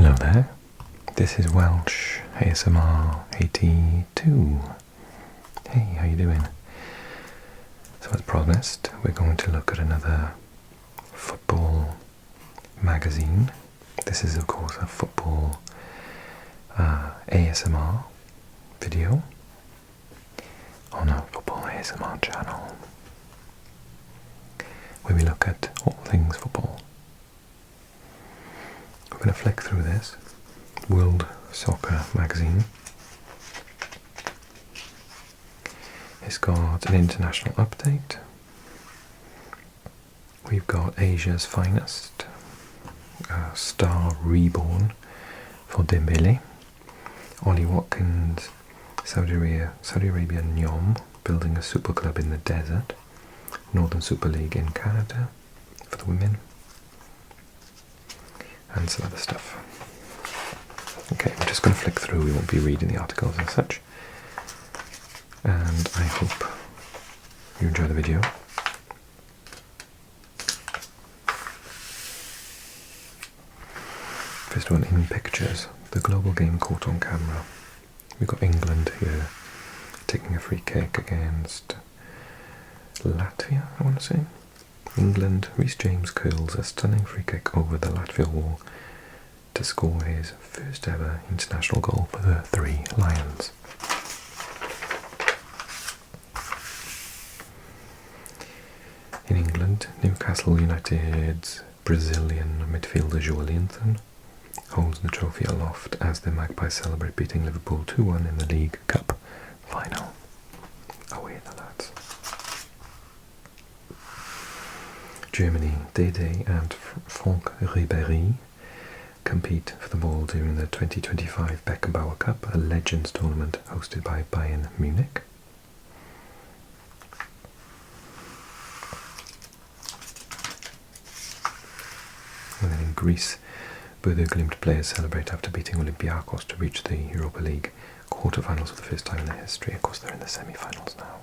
Hello there, this is Welsh ASMR 82. Hey, how you doing? So as promised, we're going to look at another football magazine. This is of course a football ASMR video on a football ASMR channel, where we look at all things football. We're going to flick through this World Soccer magazine. It's got an international update. We've got Asia's finest, star reborn for Dembele, Ollie Watkins, Saudi Arabia Nyom, building a super club in the desert, Northern Super League in Canada for the women, and some other stuff. Okay, we're just going to flick through, we won't be reading the articles and such. And I hope you enjoy the video. First one, in pictures, the global game caught on camera. We've got England here taking a free kick against Latvia, I want to say. England, Reece James curls a stunning free kick over the Latvia wall to score his first ever international goal for the Three Lions. In England, Newcastle United's Brazilian midfielder Joelinton holds the trophy aloft as the Magpies celebrate beating Liverpool 2-1 in the League Cup final. Away the lads. Germany, Dede and Franck Ribéry compete for the ball during the 2025 Beckenbauer Cup, a Legends tournament hosted by Bayern Munich. And then in Greece, Bodø Glimt players celebrate after beating Olympiacos to reach the Europa League quarter-finals for the first time in their history. Of course, they're in the semi-finals now.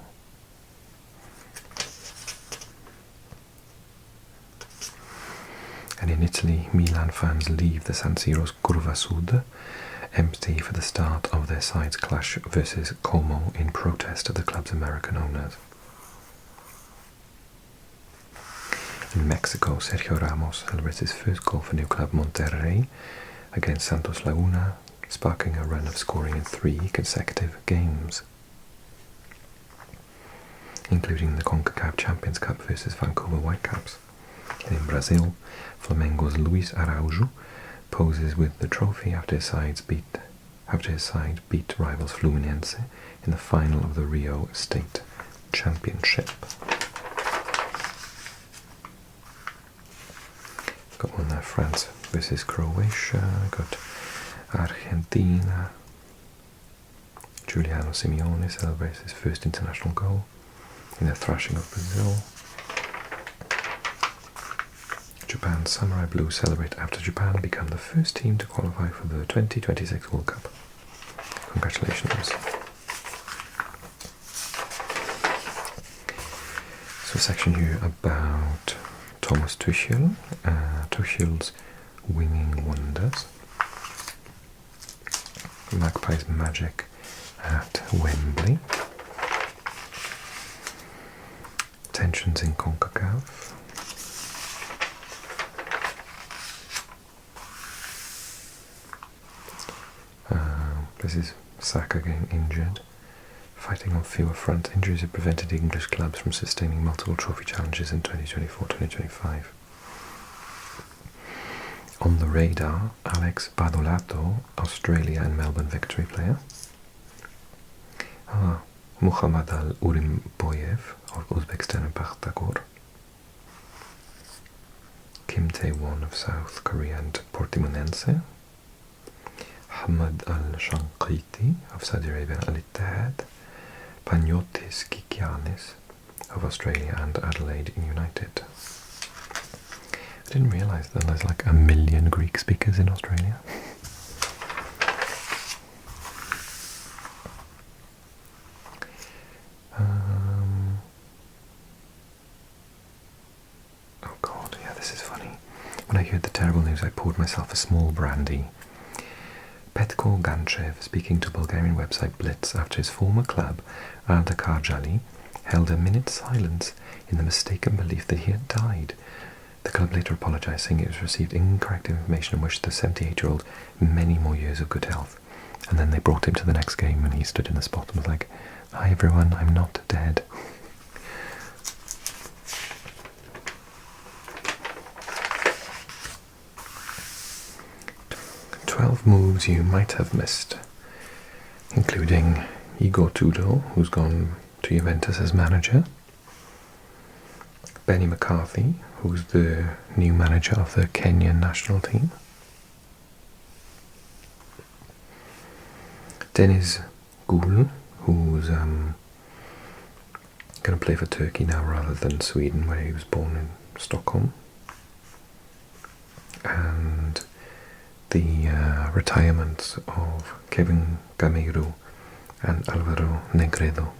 And in Italy, Milan fans leave the San Siro's Curva Sud empty for the start of their side's clash versus Como in protest of the club's American owners. In Mexico, Sergio Ramos celebrates his first goal for new club Monterrey against Santos Laguna, sparking a run of scoring in 3 consecutive games, including the CONCACAF Champions Cup versus Vancouver Whitecaps. And in Brazil, Flamengo's Luis Araújo poses with the trophy after his side beat rivals Fluminense in the final of the Rio State Championship. Got one there, France versus Croatia. Got Argentina. Giuliano Simeone celebrates his first international goal in the thrashing of Brazil. Japan's Samurai Blue celebrate after Japan become the first team to qualify for the 2026 World Cup. Congratulations. So a section here about Thomas Tuchel, Tuchel's winging wonders, Magpies magic at Wembley, tensions in CONCACAF, this is Saka getting injured. Fighting on fewer fronts, injuries have prevented English clubs from sustaining multiple trophy challenges in 2024-2025. On the radar, Alex Badolato, Australia and Melbourne Victory player. Muhammad Al Urimboyev of Uzbekistan and Pakhtakor. Kim Tae-won of South Korea and Portimonense. Hamad Al-Shanqiti of Saudi Arabia and Al-Ittihad. Panyotis Kikianis of Australia and Adelaide United. I didn't realise that there's like 1 million Greek speakers in Australia. Oh god, yeah, this is funny. When I heard the terrible news, I poured myself a small brandy Petko Ganchev, speaking to Bulgarian website Blitz after his former club, Arda Karjali, held a minute's silence in the mistaken belief that he had died. The club later apologised, saying it has received incorrect information and wished the 78-year-old many more years of good health. And then they brought him to the next game and he stood in the spot and was like, "Hi everyone, I'm not dead." 12 moves you might have missed, including Igor Tudor, who's gone to Juventus as manager, Benny McCarthy, who's the new manager of the Kenyan national team, Deniz Gül, who's going to play for Turkey now rather than Sweden, where he was born in Stockholm, and the retirements of Kevin Gameiro and Alvaro Negredo.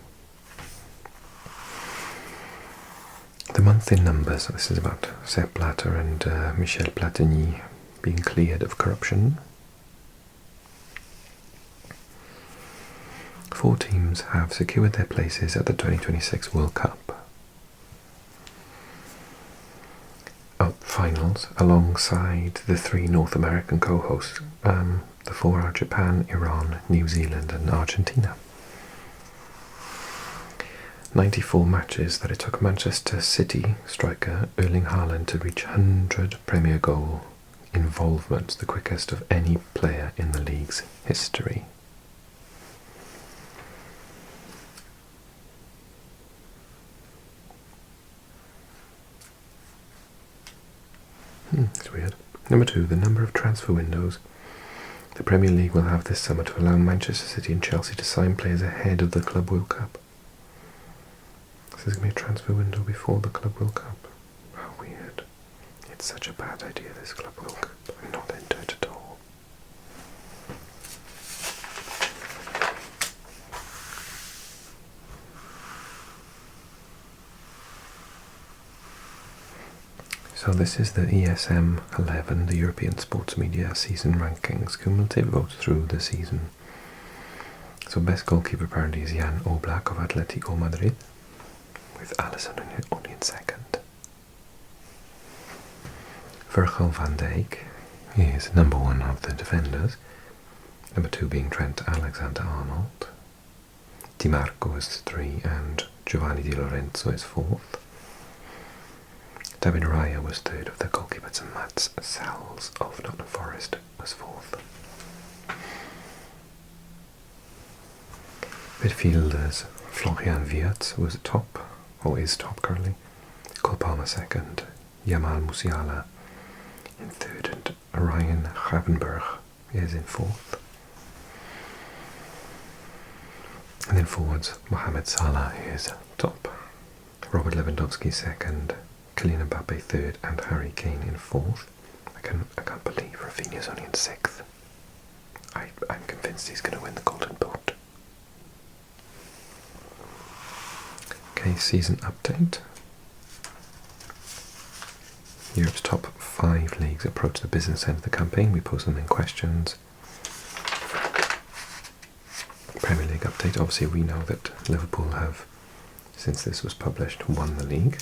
The month in numbers, this is about Sepp Blatter and Michel Platini being cleared of corruption. 4 teams have secured their places at the 2026 World Cup finals alongside the 3 North American co-hosts. The 4 are Japan, Iran, New Zealand and Argentina. 94 matches that it took Manchester City striker Erling Haaland to reach 100 Premier goal involvements, the quickest of any player in the league's history. It's weird. Number 2, the number of transfer windows the Premier League will have this summer to allow Manchester City and Chelsea to sign players ahead of the Club World Cup. So there's going to be a transfer window before the Club World Cup. How weird. It's such a bad idea, this Club World Cup. I'm not into it at all. So this is the ESM 11, the European Sports Media Season Rankings, cumulative votes through the season. So best goalkeeper apparently is Jan Oblak of Atletico Madrid, with Alisson only in second. Virgil van Dijk is number 1 of the defenders, number 2 being Trent Alexander-Arnold. Di Marco is 3 and Giovanni Di Lorenzo is 4th. David Raya was 3rd of the goalkeepers and Mats Sals of Nottingham Forest was 4th. Midfielders, Florian Wirtz was top, or is top currently, Cole Palmer 2nd, Jamal Musiala in 3rd and Ryan Gravenberch is in 4th. And then forwards, Mohamed Salah is top, Robert Lewandowski 2nd, Kylian Mbappe 3rd and Harry Kane in 4th. I can't believe Rafinha's only in 6th. I'm convinced he's going to win the Golden Boot. Okay, season update. Europe's top 5 leagues approach the business end of the campaign. We post them in questions. Premier League update. Obviously we know that Liverpool have, since this was published, won the league.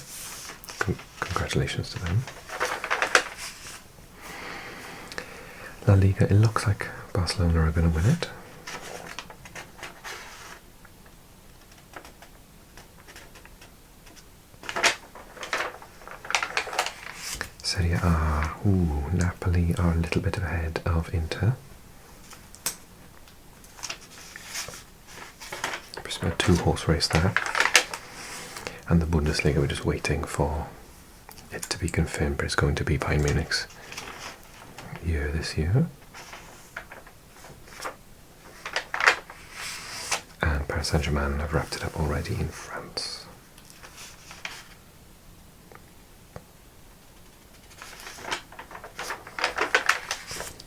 Congratulations to them. La Liga, it looks like Barcelona are going to win it. Serie A, Napoli are a little bit ahead of Inter. Just a 2-horse race there. And the Bundesliga, we're just waiting for it to be confirmed, but it's going to be Bayern Munich's year this year. And Paris Saint-Germain have wrapped it up already in France.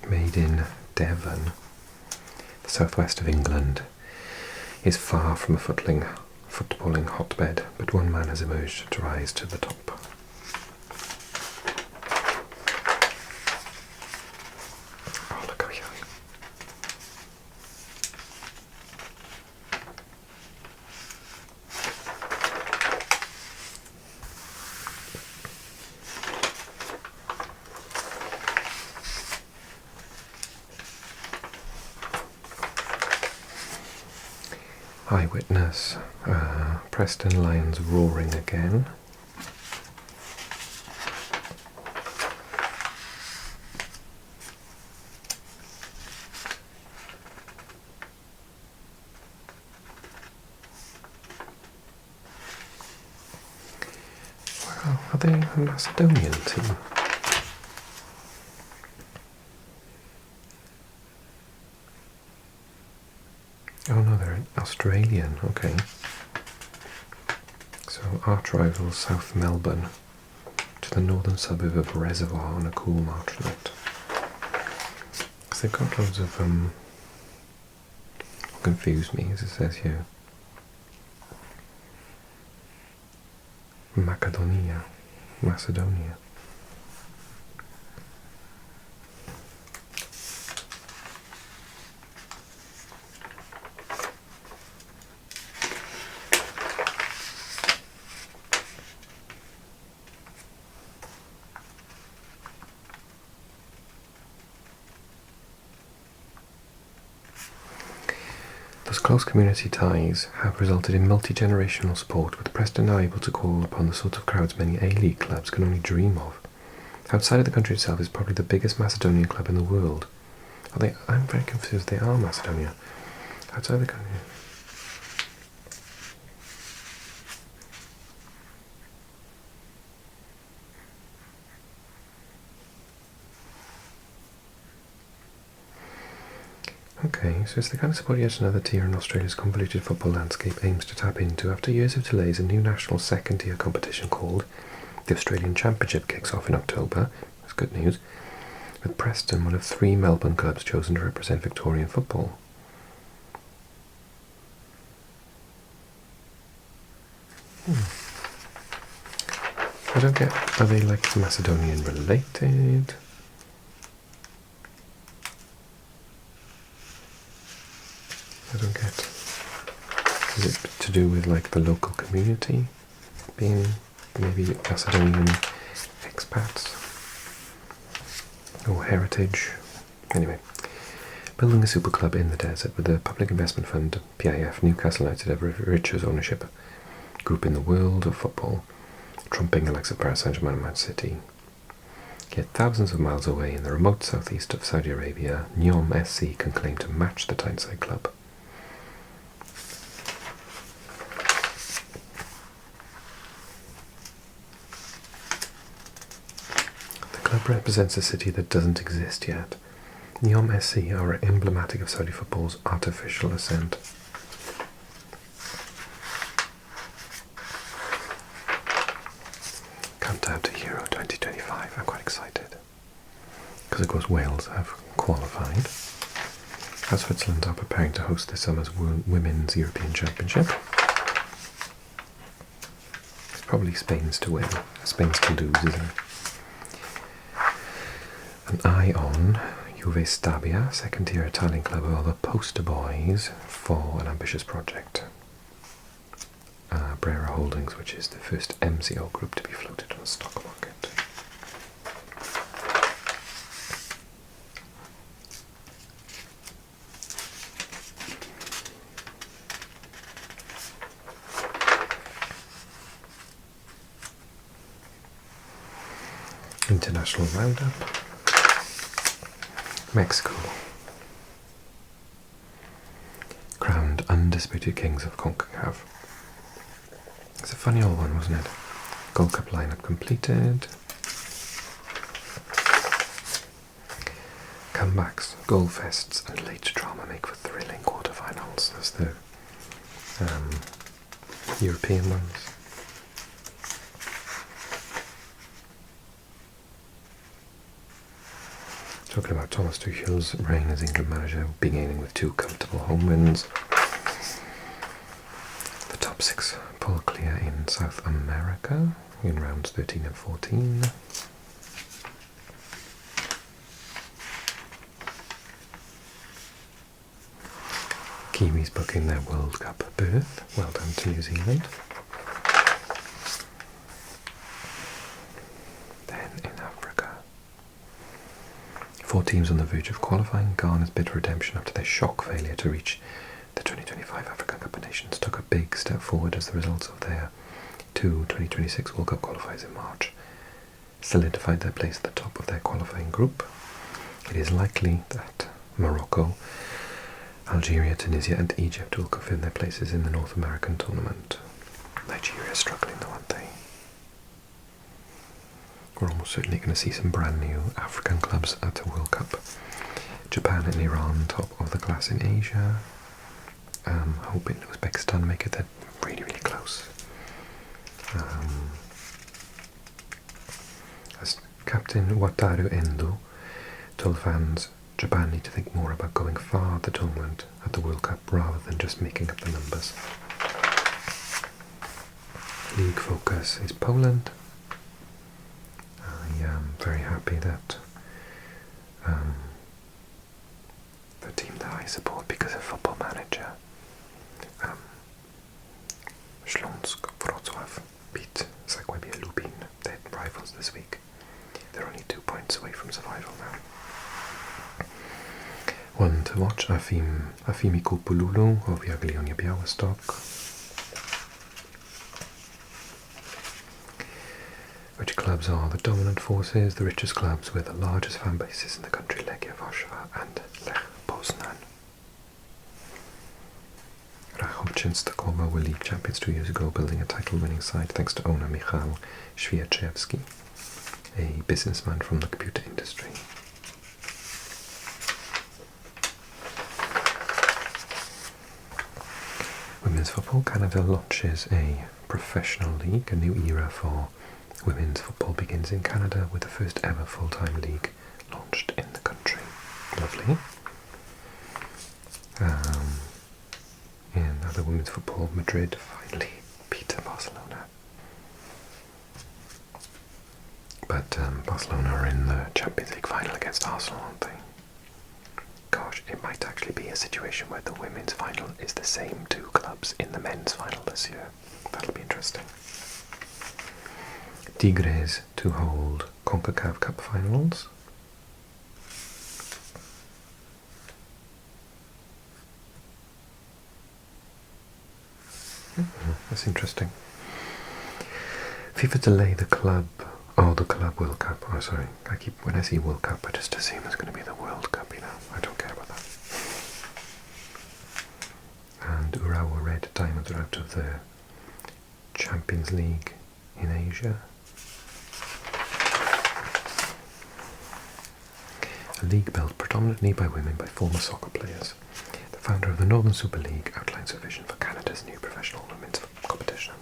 Made in Devon, the southwest of England, is far from a footballing hotbed, but one man has emerged to rise to the top. Oh, look how young. Eyewitness, Preston Lions roaring again. Well, are they a Macedonian team? Oh no, they're Australian, okay. So arch rival South Melbourne to the northern suburb of Reservoir on a cool March night. Because they've got loads of, what confused me as it says here, Macedonia. Those close community ties have resulted in multi-generational support, with Preston now able to call upon the sort of crowds many A-League clubs can only dream of. Outside of the country itself is probably the biggest Macedonian club in the world. I'm very confused, they are Macedonia. Outside the country... Okay, so it's the kind of support yet another tier in Australia's convoluted football landscape aims to tap into. After years of delays, a new national second-tier competition called the Australian Championship kicks off in October. That's good news. With Preston, one of 3 Melbourne clubs chosen to represent Victorian football. I don't get... Are they like Macedonian related? I don't get. Is it to do with like the local community being maybe Macedonian expats or heritage? Anyway, building a super club in the desert with the public investment fund PIF, Newcastle United have richest ownership group in the world of football, trumping the likes of Paris Saint-Germain and Man City. Yet thousands of miles away in the remote southeast of Saudi Arabia, Neom SC can claim to match the Tyneside club. The club represents a city that doesn't exist yet. Neom SC are emblematic of Saudi football's artificial ascent. Countdown to Euro 2025. I'm quite excited. Because of course Wales have qualified. As Switzerland are preparing to host this summer's Women's European Championship. It's probably Spain's to win. Spain's to lose, isn't it? An eye on Juve Stabia, second-tier Italian club, are the poster boys for an ambitious project. Brera Holdings, which is the first MCO group to be floated on the stock market. International Roundup. Mexico. Crowned undisputed kings of CONCACAF. It's a funny old one, wasn't it? Gold Cup lineup completed. Comebacks, goal fests, and late drama make for thrilling quarterfinals. That's the European ones. Talking about Thomas Tuchel's reign as England manager, beginning with 2 comfortable home wins. The top 6 pull clear in South America in rounds 13 and 14. Kiwis booking their World Cup berth. Well done to New Zealand. Then in Africa, 4 teams on the verge of qualifying. Ghana's bid for redemption after their shock failure to reach the 2025 African Cup of Nations took a big step forward as the results of their two 2026 World Cup qualifiers in March solidified their place at the top of their qualifying group. It is likely that Morocco, Algeria, Tunisia and Egypt will confirm their places in the North American tournament. Nigeria is struggling though, aren't they? We're almost certainly going to see some brand new African clubs at the World Cup. Japan and Iran top of the class in Asia. Hoping Uzbekistan make it. They're really, really close. As Captain Wataru Endo told fans, Japan need to think more about going far at the tournament at the World Cup rather than just making up the numbers. League focus is Poland. I am very happy that the team that I support because of Football Manager, Śląsk Wrocław beat Zagłębie Lubin, their rivals this week. They're only 2 points away from survival now. One to watch, Afimi Kupululu of Jagiellonia Białystok. Which clubs are the dominant forces, the richest clubs with the largest fan bases in the country, Legia Warszawa and Lech Poznan. Rachov Częstochowa were league champions 2 years ago, building a title-winning side thanks to owner Michał Świerczewski, a businessman from the computer industry. Women's football, Canada launches a professional league. A new era for women's football begins in Canada with the first ever full-time league launched in the country. Lovely. In other women's football, Madrid finally beat Barcelona. But Barcelona are in the Champions League final against Arsenal, aren't they? Gosh, it might actually be a situation where the women's final is the same two clubs in the men's final this year. That'll be interesting. Tigres to hold CONCACAF Cup finals. That's interesting. FIFA delay the club. Oh, the Club World Cup. Oh, sorry. When I see World Cup, I just assume it's going to be the World Cup, you know. I don't care about that. And Urawa Red Diamonds are out of the Champions League in Asia. A league built predominantly by women by former soccer players. The founder of the Northern Super League outlines a vision for Canada's new professional women's competition.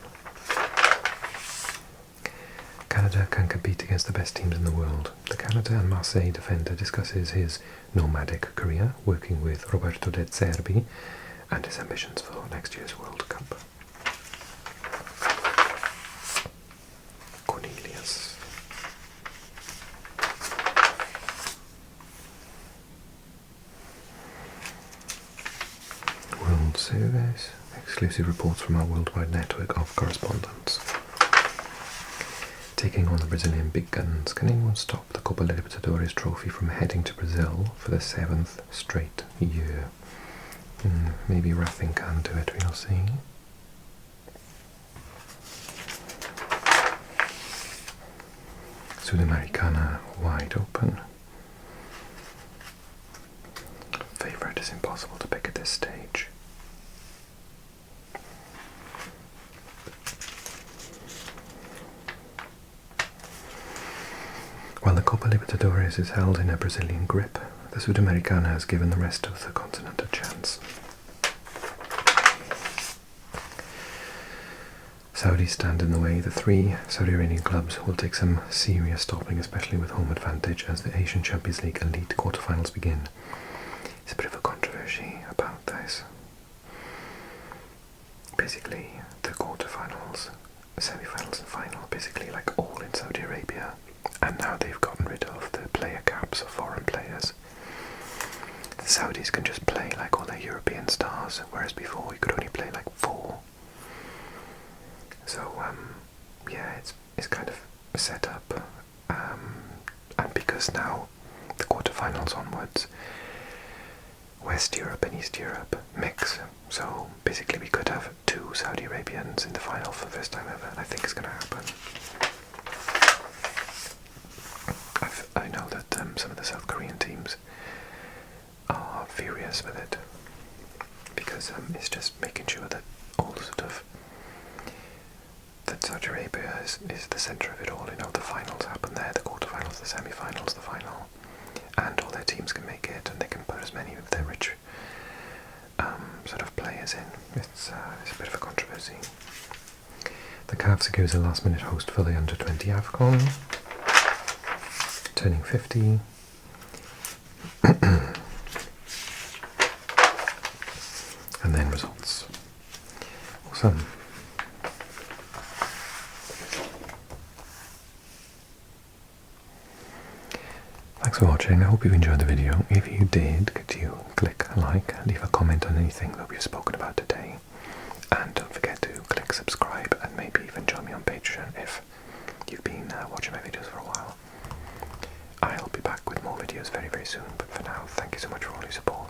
Canada can compete against the best teams in the world. The Canada and Marseille defender discusses his nomadic career working with Roberto De Zerbi and his ambitions for next year's World Cup. Cornelius. World Service. Exclusive reports from our worldwide network of correspondents. Taking on the Brazilian big guns, can anyone stop the Copa Libertadores trophy from heading to Brazil for the 7th straight year? Maybe Racing can do it, we'll see. Sudamericana wide open. Favourite is impossible to pick at this stage. While the Copa Libertadores is held in a Brazilian grip, the Sudamericana has given the rest of the continent a chance. Saudis stand in the way. The three Saudi Arabian clubs will take some serious stopping, especially with home advantage, as the Asian Champions League elite quarterfinals begin. There's a bit of a controversy about this. Basically, the quarterfinals, semi-finals and final, basically like all in Saudi Arabia. And now they've gotten rid of the player caps of foreign players. The Saudis can just play like all their European stars, whereas before you could only play like 4. So, yeah, it's kind of set up. And because now the quarterfinals onwards, West Europe and East Europe mix. So basically we could have two Saudi Arabians in the final for the first time ever, and I think it's going to happen. I know that some of the South Korean teams are furious with it, because it's just making sure that all sort of that Saudi Arabia is the centre of it all. You know, the finals happen there, the quarterfinals, the semi-finals, the final, and all their teams can make it, and they can put as many of their rich sort of players in. It's a bit of a controversy. The CAF secures a last-minute host for the Under-20 AFCON, turning 50. And then results. Awesome. Thanks for watching. I hope you enjoyed the video. If you did, could you click like, leave a comment on anything that we've spoken about today, and don't forget to click subscribe and maybe even join me on Patreon if you've been watching my videos for a while. I'll be back with more videos very, very soon, but for now, thank you so much for all your support.